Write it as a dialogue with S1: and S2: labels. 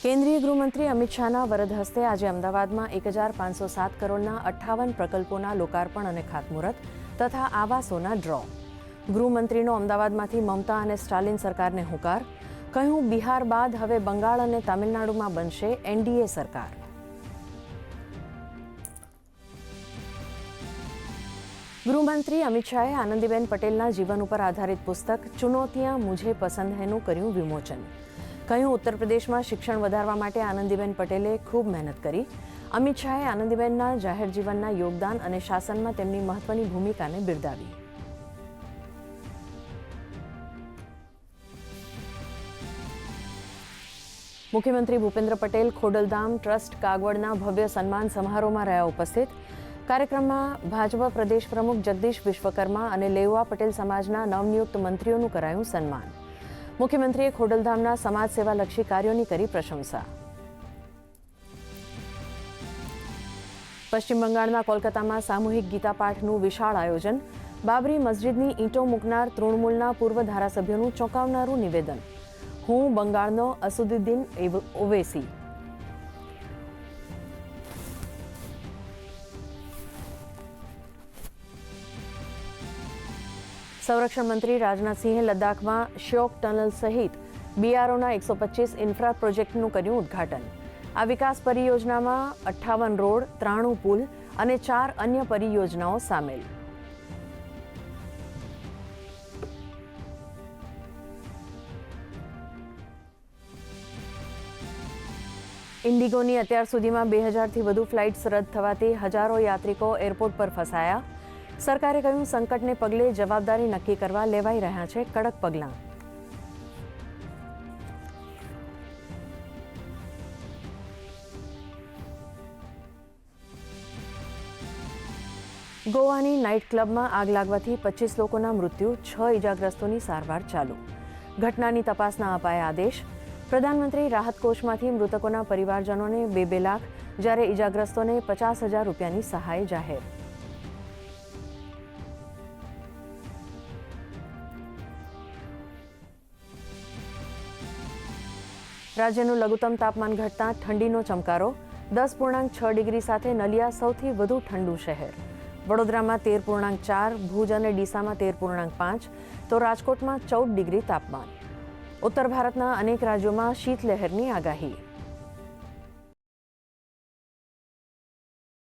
S1: કેન્દ્રીય ગૃહમંત્રી અમિત શાહના વરદ હસ્તે આજે અમદાવાદમાં 1507 કરોડના 58 પ્રકલ્પોના લોકાર્પણ અને ખાતમુહૂર્ત તથા આવાસોના ડ્રો. ગૃહમંત્રીનો અમદાવાદમાંથી મમતા અને સ્ટાલિન સરકારને હુંકાર. કહ્યું, બિહાર બાદ હવે બંગાળ અને તામિલનાડુમાં બનશે એનડીએ સરકાર. ગૃહમંત્રી અમિત શાહે આનંદીબેન પટેલના જીવન ઉપર આધારિત પુસ્તક ચુનૌતિયાં મુઝે પસંદ હૈનું કર્યું વિમોચન. કહ્યું, ઉત્તર પ્રદેશમાં શિક્ષણ વધારવા માટે આનંદીબેન પટેલે ખૂબ મહેનત કરી. અમિત શાહે આનંદીબેનના જાહેર જીવનના યોગદાન અને શાસનમાં તેમની મહત્વની ભૂમિકાને બિરદાવી. મુખ્યમંત્રી ભૂપેન્દ્ર પટેલ ખોડલધામ ટ્રસ્ટ કાગવડના ભવ્ય સન્માન સમારોહમાં રહ્યા ઉપસ્થિત. કાર્યક્રમમાં ભાજપ પ્રદેશ પ્રમુખ જગદીશ વિશ્વકર્મા અને લેઉવા પટેલ સમાજના નવનિયુક્ત મંત્રીઓનું કરાયું સન્માન. મુખ્યમંત્રીએ ખોડલધામના સમાજ સેવાલક્ષી કાર્યોની કરી પ્રશંસા. પશ્ચિમ બંગાળના કોલકાતામાં સામૂહિક ગીતાપાઠનું વિશાળ આયોજન. બાબરી મસ્જિદની ઈંટો મૂકનાર તૃણમૂલના પૂર્વ ધારાસભ્યોનું ચોંકાવનારું નિવેદન. હું બંગાળનો અસદુદ્દીન ઓવૈસી. સંરક્ષણ મંત્રી રાજનાથસિંહે લદ્દાખમાં શ્યોક ટનલ સહિત બીઆરઓના 125 ઇન્ફ્રા પ્રોજેક્ટનું કર્યું ઉદ્ઘાટન. આ વિકાસ પરિયોજનામાં 58 રોડ, 93 પુલ અને 4 અન્ય પરિયોજનાઓ સામેલ. ઇન્ડિગોની અત્યાર સુધીમાં 2000થી વધુ ફ્લાઇટ્સ રદ થવાથી હજારો યાત્રિકો એરપોર્ટ પર ફસાયા. સરકારે કહ્યું, સંકટને પગલે જવાબદારી નક્કી કરવા લેવાઈ રહ્યા છે કડક પગલાં. ગોવાની નાઇટ ક્લબમાં આગ લાગવાથી 25 લોકોના મૃત્યુ, 6 ઇજાગ્રસ્તોની સારવાર ચાલુ. ઘટનાની તપાસના અપાયા આદેશ. પ્રધાનમંત્રી રાહત કોષમાંથી મૃતકોના પરિવારજનોને 2 લાખ, જ્યારે ઇજાગ્રસ્તોને 50,000 રૂપિયાની સહાય જાહેર. રાજ્યનું લઘુત્તમ તાપમાન ઘટતા ઠંડીનો ચમકારો. 10.6 ડિગ્રી સાથે નલિયા સૌથી વધુ ઠંડુ શહેર. વડોદરામાં 13.4, ભુજ અને ડીસામાં 13.5, તો રાજકોટમાં 14 ડિગ્રી તાપમાન. ઉત્તર ભારતના અનેક રાજ્યોમાં શીતલહેરની આગાહી.